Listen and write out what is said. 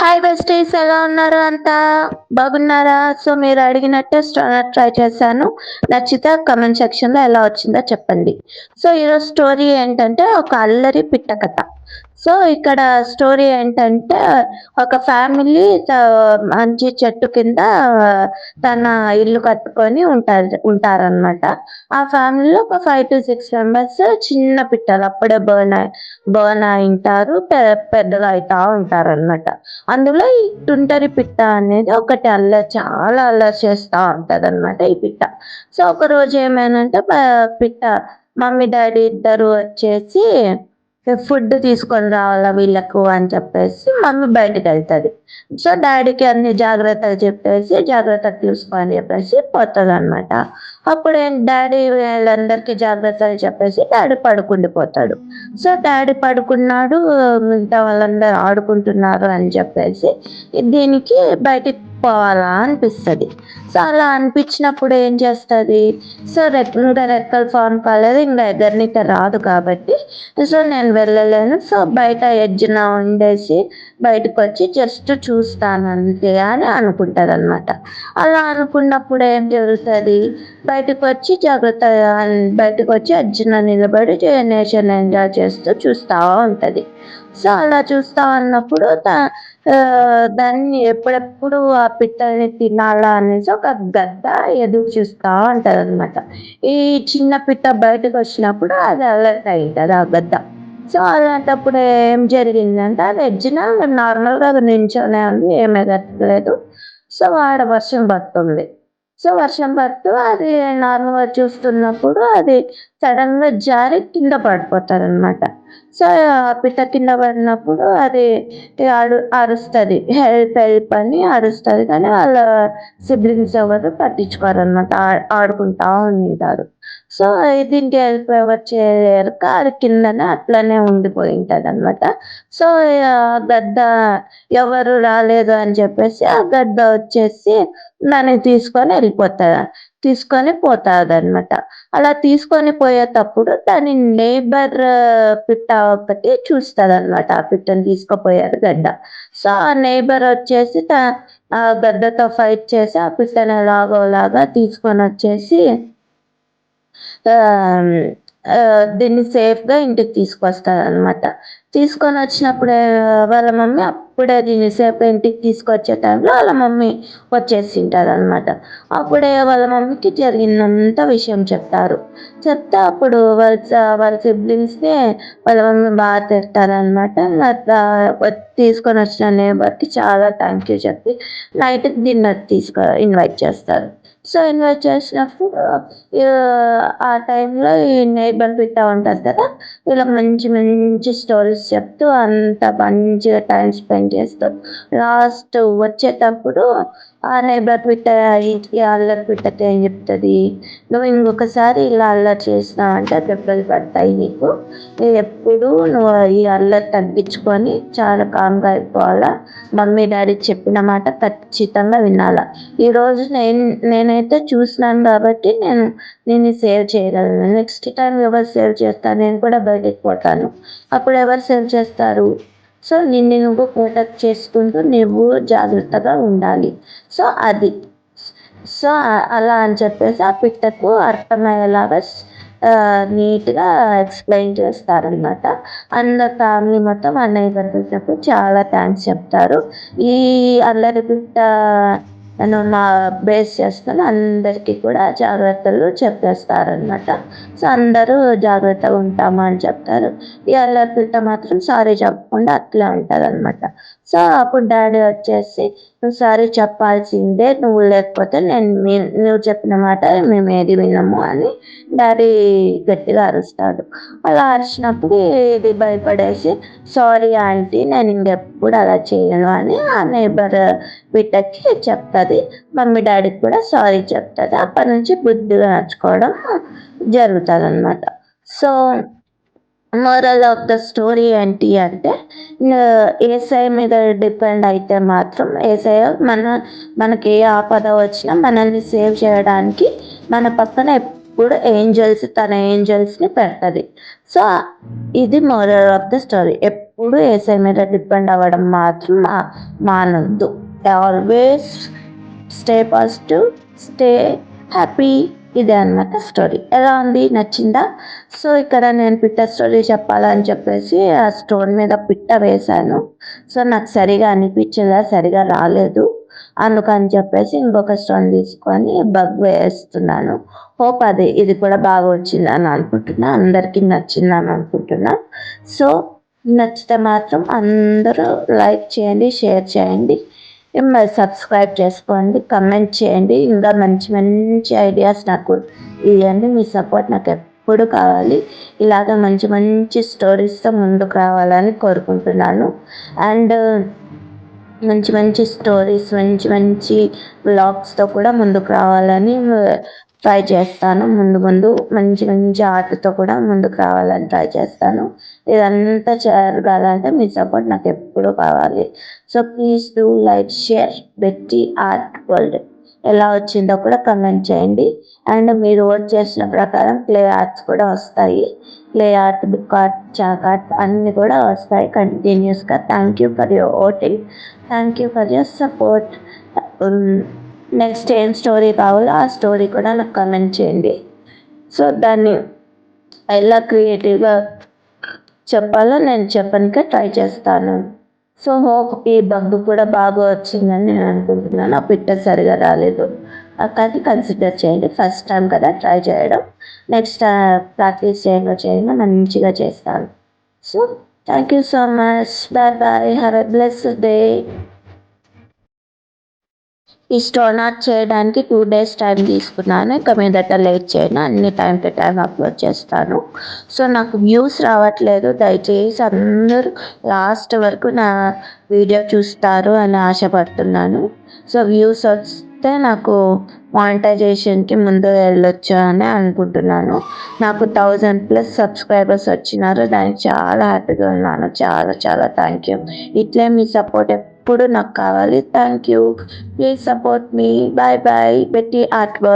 Hi besties, ఎలా ఉన్నారు? అంతా బాగున్నారా? సో మీరు అడిగినట్టే ట్రై చేశాను. నచ్చితే కమెంట్ సెక్షన్లో ఎలా వచ్చిందో చెప్పండి. సో ఈరోజు స్టోరీ ఏంటంటే ఒక అల్లరి పిట్ట కథ. సో ఇక్కడ స్టోరీ ఏంటంటే ఒక ఫ్యామిలీ మంచి చెట్టు కింద తన ఇల్లు కట్టుకొని ఉంటారనమాట. ఆ ఫ్యామిలీలో ఒక 5 to 6 మెంబర్స్ చిన్న పిట్టలు అప్పుడే బర్న్ అయింటారు, పెద్దగా అవుతా ఉంటారనమాట. అందులో ఈ తుంటరి పిట్ట అనేది ఒకటి చాలా అల్లరి చేస్తా ఉంటదనమాట ఈ పిట్ట. సో ఒక రోజు ఏమైందంటే పిట్ట మమ్మీ డాడీ ఇద్దరు వచ్చేసి ఫుడ్ తీసుకొని రావాలా వీళ్ళకు అని చెప్పేసి మమ్మీ బయటకు వెళ్తుంది. సో డాడీకి అన్ని జాగ్రత్తలు చెప్పేసి జాగ్రత్తలు చూసుకొని చెప్పేసి పోతుంది అనమాట. అప్పుడు డాడీ వీళ్ళందరికీ జాగ్రత్తలు చెప్పేసి డాడీ పడుకుండిపోతాడు. సో డాడీ పడుకున్నాడు, మిగతా వాళ్ళందరూ ఆడుకుంటున్నారు అని చెప్పేసి దీనికి బయటికి పోవాలా అనిపిస్తుంది. సో అలా అనిపించినప్పుడు ఏం చేస్తుంది? సో ఇంకా రెక్కలు ఫామ్ కాలేదు, ఇంకా ఎగరనిక రాదు కాబట్టి సో నేను వెళ్ళలేను, సో బయట ఎడ్జ్న ఉండేసి బయటకు వచ్చి జస్ట్ చూస్తాను అంతే అని అనుకుంటుంది అనమాట. అలా అనుకున్నప్పుడు ఏం జరుగుతుంది? బయటకు వచ్చి బయటకు వచ్చి ఎడ్జ్న నిలబడి నేచర్ ఎంజాయ్ చేస్తూ చూస్తూ ఉంటుంది. సో అలా చూస్తా ఉన్నప్పుడు దాన్ని ఎప్పుడెప్పుడు ఆ పిట్టల్ని తినాలా అనేసి ఒక గద్ద ఎదురు చూస్తూ ఉంటుంది అనమాట. ఈ చిన్న పిట్ట బయటకు వచ్చినప్పుడు అది అలర్ట్ అయింటుంది ఆ గద్ద. సో అలాంటప్పుడు ఏం జరిగిందంటే అది ఎడ్జిన నార్మల్గా అది నించోనే ఉంది, ఏమీ ఎగట్లేదు. సో ఆడ వర్షం పడుతుంది. సో వర్షం పడుతూ అది నార్మల్గా చూస్తున్నప్పుడు అది సడన్గా జారి కింద పడిపోతుంది అనమాట. సో ఆ పిట్ట కింద పడినప్పుడు అది అరుస్తుంది, హెల్ప్ హెల్ప్ అని అరుస్తుంది. కానీ వాళ్ళ సిబ్లింగ్స్ ఎవరు పట్టించుకోరు అనమాట, ఆడుకుంటా ఉంటారు. సో దీనికి హెల్ప్ ఎవరు చేయలేక అది కిందనే అట్లనే ఉండిపోయి ఉంటుంది అనమాట. సో గద్ద ఎవరు రాలేదు అని చెప్పేసి ఆ గద్ద వచ్చేసి దాన్ని తీసుకొని పోతుంది అనమాట. అలా తీసుకొని పోయేటప్పుడు దాని నేబర్ పిట్ట ఒకటి చూస్తుంది అనమాట, ఆ పిట్టని తీసుకుపోయారు గద్ద. సో ఆ నేబర్ వచ్చేసి ఆ గద్దతో ఫైట్ చేసి ఆ పిట్టని ఎలాగోలాగా తీసుకొని వచ్చేసి దీన్ని సేఫ్గా ఇంటికి తీసుకొస్తారు అనమాట. తీసుకొని వచ్చినప్పుడు వాళ్ళ మమ్మీ అప్పుడే దీన్ని సేఫ్గా ఇంటికి తీసుకొచ్చే టైంలో వాళ్ళ మమ్మీ వచ్చేసి ఉంటారు అనమాట. అప్పుడే వాళ్ళ మమ్మీకి జరిగినంత విషయం చెప్తారు. చెప్తే అప్పుడు వాళ్ళ సిబ్లింగ్స్ని వాళ్ళ మమ్మీ బాగా తిడతారనమాట. తీసుకొని వచ్చిన నేబర్కి చాలా థ్యాంక్ యూ చెప్పి నైట్కి డిన్నర్ ఇన్వైట్ చేస్తారు. సో ఇన్వైట్ చేసినప్పుడు ఆ టైంలో ఈ నేబర్ పిట్ట ఉంటుంది కదా, వీళ్ళకి మంచి మంచి స్టోరీస్ చెప్తూ అంత మంచిగా టైం స్పెండ్ చేస్తూ లాస్ట్ వచ్చేటప్పుడు ఆ నేబర్ పిట్ట ఈ అల్లరి పిట్టతో ఏం చెప్తుంది? నువ్వు ఇంకొకసారి ఇలా అల్లరి చేసినావంటే దెబ్బలు పడతాయి నీకు, ఎప్పుడు నువ్వు ఈ అల్లరి తగ్గించుకొని చాలా కామ్గా అయిపోవాలా, మమ్మీ డాడీ చెప్పిన మాట ఖచ్చితంగా వినాలా. ఈరోజు నేనైతే చూసినాను కాబట్టి నేను సేవ్ చేయగలను. నెక్స్ట్ టైం ఎవరు సేవ్ చేస్తారు? నేను కూడా బయటికి పోతాను, అప్పుడు ఎవరు సేవ్ చేస్తారు? సో నిన్ను నువ్వు ప్రొటెక్ట్ చేసుకుంటూ నువ్వు జాగ్రత్తగా ఉండాలి. సో అది సో అలా అని చెప్పేసి ఆ పిట్టకు అర్థమయ్యేలాగా నీట్గా ఎక్స్ప్లెయిన్ చేస్తారనమాట. అందరు ఫ్యామిలీ మొత్తం అన్నయ్య పిట్టకు చాలా థ్యాంక్స్ చెప్తారు. ఈ అల్లరి పిట్ట నా బేస్ చేసుకొని అందరికీ కూడా జాగ్రత్తలు చెప్పేస్తారనమాట. సో అందరూ జాగ్రత్తగా ఉంటాము అని చెప్తారు. ఈ అల్లరి పిట్ట మాత్రం సారీ చెప్పకుండా అట్లే ఉంటుంది అనమాట. సో అప్పుడు డాడీ వచ్చేసి నువ్వు సారీ చెప్పాల్సిందే, నువ్వు లేకపోతే నువ్వు చెప్పిన మాట మేము ఏది వినము అని డాడీ గట్టిగా అరుస్తాడు. అలా అరిచినప్పుడు ఇది భయపడేసి సారీ ఆంటీ, నేను ఇంకెప్పుడు అలా చేయను అని ఆ నేబర్ పిట్టకి చెప్తుంది. మమ్మీ డాడీకి కూడా సారీ చెప్తుంది. అప్పటి నుంచి బుద్ధిగా నడుచుకోవడం జరుగుతుంది అనమాట. So moral of the story ఏంటి అంటే, ఏసఐ మీద డిపెండ్ అయితే మాత్రం ఏసఐ మనకి ఏ ఆపద వచ్చినా మనల్ని సేవ్ చేయడానికి మన పక్కన ఎప్పుడు తన ఏంజల్స్ని పెడుతుంది. సో ఇది మోరల్ ఆఫ్ ద స్టోరీ. ఎప్పుడు ఏసఐ మీద డిపెండ్ అవ్వడం మాత్రం మానొద్దు. Always stay positive, stay happy. ఇదే అన్నమాట స్టోరీ. ఎలా ఉంది, నచ్చిందా? సో ఇక్కడ నేను పిట్ట స్టోరీ చెప్పాలని చెప్పేసి ఆ స్టోన్ మీద పిట్ట వేశాను. సో నాకు సరిగా అనిపించదా, సరిగా రాలేదు. అందుకని చెప్పేసి ఇంకొక స్టోన్ తీసుకొని బగ్ వేస్తున్నాను. హోప్ ఇది కూడా బాగా వచ్చిందని అనుకుంటున్నా, అందరికీ నచ్చిందని అనుకుంటున్నా. సో నచ్చితే మాత్రం అందరూ లైక్ చేయండి, షేర్ చేయండి, మరి సబ్స్క్రైబ్ చేసుకోండి, కమెంట్ చేయండి. ఇంకా మంచి మంచి ఐడియాస్ నాకు ఇవ్వండి. మీ సపోర్ట్ నాకు ఎప్పుడు కావాలి. ఇలాగ మంచి మంచి స్టోరీస్తో ముందుకు రావాలని కోరుకుంటున్నాను. అండ్ మంచి మంచి స్టోరీస్, మంచి మంచి వ్లాగ్స్తో కూడా ముందుకు రావాలని ట్రై చేస్తాను. ముందు మంచి మంచి ఆర్ట్తో కూడా ముందుకు రావాలని ట్రై చేస్తాను. ఇదంతా జరగాలంటే మీ సపోర్ట్ నాకు ఎప్పుడు కావాలి. So please do like, share బెట్టి ఆర్ట్ వరల్డ్. ఎలా వచ్చిందో కూడా కమెంట్ చేయండి. అండ్ మీరు ఓట్ చేసిన ప్రకారం ప్లే ఆర్ట్స్ కూడా వస్తాయి. Play art, book art, chalk art అన్నీ కూడా వస్తాయి కంటిన్యూస్గా. Thank you for your voting, thank you for your support. Next ఏం స్టోరీ కావాలో ఆ స్టోరీ కూడా నాకు కమెంట్ చేయండి. సో దాన్ని ఎలా క్రియేటివ్గా చెప్పాలో నేను చెప్పడానికి ట్రై చేస్తాను. సో హోప్ ఈ బగ్ కూడా బాగా వచ్చిందని నేను అనుకుంటున్నాను. ఆ పిట్ట సరిగా రాలేదు, కానీ కన్సిడర్ చేయండి. ఫస్ట్ టైం కదా ట్రై చేయడం. నెక్స్ట్ ప్రాక్టీస్ చేయంగా మంచిగా చేస్తాను. So thank you so much. Bye bye. Have a blessed day. ఈ స్టోన్ ఆర్ట్ చేయడానికి 2 days టైం తీసుకున్నాను. ఇక మీదట లేట్ చేయను, అన్ని టైం టు టైం అప్లోడ్ చేస్తాను. సో నాకు వ్యూస్ రావట్లేదు. దయచేసి అందరూ లాస్ట్ వరకు నా వీడియో చూస్తారు అని ఆశపడుతున్నాను. సో వ్యూస్ వస్తే నాకు మానిటైజేషన్కి ముందు వెళ్ళొచ్చు అని అనుకుంటున్నాను. నాకు 1000+ సబ్స్క్రైబర్స్ వచ్చినారు. దానికి చాలా హ్యాపీగా ఉన్నాను. చాలా చాలా థ్యాంక్ యూ. ఇట్లే మీ సపోర్ట్ ఎప్పుడు నాకు కావాలి. Thank you. Please support me. Bye bye. Betty art world.